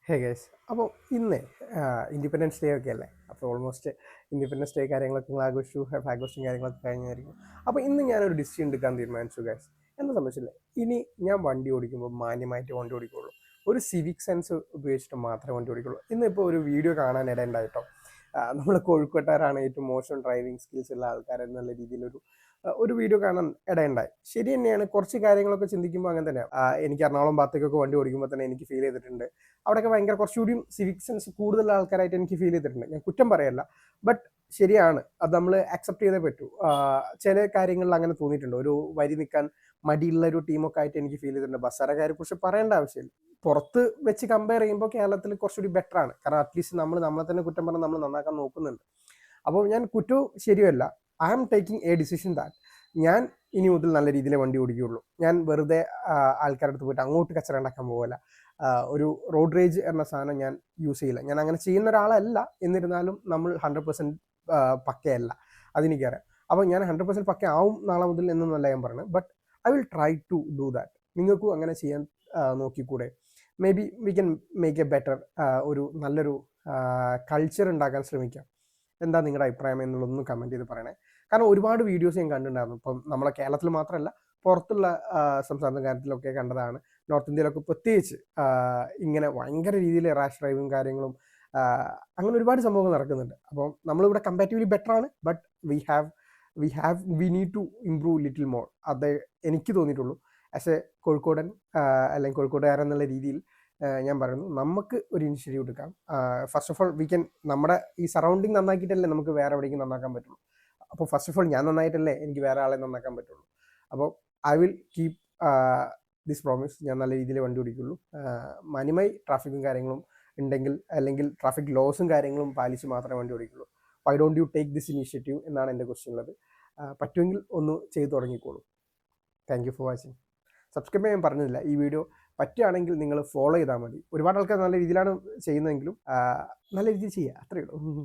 Hey guys, അപ്പോൾ ഇന്ന് independence day ഒക്കെ അല്ലേ. അപ്പോൾ ഓൾമോസ്റ്റ് ഇൻഡിപെൻഡൻസ് ഡേ കാര്യങ്ങളൊക്കെ നിങ്ങൾ ആഘോഷിച്ചു, ആഘോഷം കാര്യങ്ങളൊക്കെ കഴിഞ്ഞായിരിക്കും. അപ്പോൾ ഇന്ന് ഞാനൊരു ഡിസിഷൻ എടുക്കാൻ തീരുമാനിച്ചു ഗൈസ്. എന്താ സംഭവിച്ചില്ലേ, ഇനി ഞാൻ വണ്ടി ഓടിക്കുമ്പോൾ മാന്യമായിട്ട് വണ്ടി ഓടിക്കുള്ളൂ, ഒരു സിവിക് സെൻസ് ഉപയോഗിച്ചിട്ട് മാത്രമേ വണ്ടി ഓടിക്കുള്ളൂ. ഇന്നിപ്പോൾ ഒരു വീഡിയോ കാണാൻ ഇടയുണ്ടായിട്ടോ. നമ്മൾ കോഴിക്കോട്ടുകാരാണ് ഏറ്റവും മോശം ഡ്രൈവിംഗ് സ്കിൽസ് ഉള്ള ആൾക്കാർ എന്നുള്ള രീതിയിലൊരു ഒരു വീഡിയോ കാണാൻ ഇടയുണ്ടായി. ശരി തന്നെയാണ്, കുറച്ച് കാര്യങ്ങളൊക്കെ ചിന്തിക്കുമ്പോൾ അങ്ങനെ തന്നെയാണ്. എനിക്ക് എറണാകുളം ഭാഗത്തേക്കൊക്കെ വണ്ടി ഓടിക്കുമ്പോൾ തന്നെ എനിക്ക് ഫീൽ ചെയ്തിട്ടുണ്ട്, അവിടെയൊക്കെ ഭയങ്കര കുറച്ചുകൂടിയും സിവിക് സെൻസ് കൂടുതലുള്ള ആൾക്കാരായിട്ട് എനിക്ക് ഫീൽ ചെയ്തിട്ടുണ്ട്. ഞാൻ കുറ്റം പറയല്ല, ബട്ട് ശരിയാണ്, അത് നമ്മൾ അക്സെപ്റ്റ് ചെയ്തേ പറ്റൂ. ചില കാര്യങ്ങളിൽ അങ്ങനെ തോന്നിയിട്ടുണ്ട്. ഒരു വരി നിൽക്കാൻ മടിയുള്ള ഒരു ടീമൊക്കെ ആയിട്ട് എനിക്ക് ഫീൽ ചെയ്തിട്ടുണ്ട്. ബസ്സാരക്കാരെ കുറിച്ച് പറയേണ്ട ആവശ്യമില്ല. പുറത്ത് വെച്ച് കമ്പയർ ചെയ്യുമ്പോൾ കേരളത്തിൽ കുറച്ചുകൂടി ബെറ്റർ ആണ്. കാരണം അറ്റ്ലീസ്റ്റ് നമ്മളെ തന്നെ കുറ്റം പറഞ്ഞ് നമ്മൾ നന്നാക്കാൻ നോക്കുന്നുണ്ട്. അപ്പോൾ ഞാൻ കുറ്റവും ശരിയല്ല. I am taking a decision that ഞാൻ ഇനി മുതൽ നല്ല രീതിയിൽ വണ്ടി ഓടിക്കുകയുള്ളൂ. ഞാൻ വെറുതെ ആൾക്കാരുടെ അടുത്ത് പോയിട്ട് അങ്ങോട്ട് കച്ചറ ഉണ്ടാക്കാൻ പോകില്ല. ഒരു റോഡ് റേജ് എന്ന സാധനം ഞാൻ യൂസ് ചെയ്യില്ല. ഞാൻ അങ്ങനെ ചെയ്യുന്ന ഒരാളല്ല. എന്നിരുന്നാലും നമ്മൾ 100% പക്കയല്ല, അതെനിക്കറിയാം. അപ്പോൾ ഞാൻ 100% പക്ക ആവും നാളെ മുതൽ എന്നൊന്നല്ല ഞാൻ പറയുന്നത്, but I will try to do that. നിങ്ങൾക്കും അങ്ങനെ ചെയ്യാൻ നോക്കിക്കൂടെ? Maybe we can make a better, ഒരു നല്ലൊരു കൾച്ചർ ഉണ്ടാക്കാൻ ശ്രമിക്കാം. എന്താ നിങ്ങളുടെ അഭിപ്രായം എന്നുള്ളതൊന്നും കമൻറ്റ് ചെയ്ത് പറയണേ. കാരണം ഒരുപാട് വീഡിയോസ് ഞാൻ കണ്ടിട്ടുണ്ടായിരുന്നു. ഇപ്പം നമ്മളെ കേരളത്തിൽ മാത്രമല്ല, പുറത്തുള്ള സംസ്ഥാന കാര്യത്തിലൊക്കെ കണ്ടതാണ്. നോർത്ത് ഇന്ത്യയിലൊക്കെ പ്രത്യേകിച്ച് ഇങ്ങനെ ഭയങ്കര രീതിയിൽ റാഷ് ഡ്രൈവിങ് കാര്യങ്ങളും അങ്ങനെ ഒരുപാട് സംഭവങ്ങൾ നടക്കുന്നുണ്ട്. അപ്പോൾ നമ്മളിവിടെ കമ്പാരിറ്റീവ്ലി ബെറ്റർ ആണ്, but we need to improve little more. അത് എനിക്ക് തോന്നിയിട്ടുള്ളൂ. ആസ് എ കോഴിക്കോടൻ അല്ലെങ്കിൽ കോഴിക്കോട്ടുകാരൻ എന്നുള്ള രീതിയിൽ ഞാൻ പറയുന്നു, നമുക്ക് ഒരു ഇനിഷ്യേറ്റീവ് എടുക്കാം. First of all we can, നമ്മുടെ ഈ സറൗണ്ടിങ് നന്നാക്കിയിട്ടല്ലേ നമുക്ക് വേറെ എവിടേക്കും നന്നാക്കാൻ പറ്റുള്ളൂ. അപ്പോൾ ഫസ്റ്റ് ഓഫ് ഓൾ ഞാൻ നന്നായിട്ടല്ലേ എനിക്ക് വേറെ ആളെ നന്നാക്കാൻ പറ്റുള്ളൂ. അപ്പോൾ I will keep this promise. ഞാൻ നല്ല രീതിയിൽ വണ്ടി ഓടിക്കുള്ളൂ. മാന്യമായി ട്രാഫിക്കും കാര്യങ്ങളും ഉണ്ടെങ്കിൽ, അല്ലെങ്കിൽ ട്രാഫിക് ലോസും കാര്യങ്ങളും പാലിച്ച് മാത്രമേ വണ്ടി ഓടിക്കുള്ളൂ. Why don't you take this initiative എന്നാണ് എൻ്റെ ക്വസ്റ്റ്യൻ ഉള്ളത്. പറ്റുമെങ്കിൽ ഒന്ന് ചെയ്തു തുടങ്ങിക്കോളൂ. Thank you for watching. Subscribe ചെയ്യാൻ പറഞ്ഞില്ല. ഈ വീഡിയോ പറ്റുകയാണെങ്കിൽ നിങ്ങൾ ഫോളോ ചെയ്താൽ മതി. ഒരുപാട് ആൾക്കാർ നല്ല രീതിയിലാണ് ചെയ്യുന്നതെങ്കിലും നല്ല രീതിയിൽ ചെയ്യുക, അത്രയേ ഉള്ളൂ.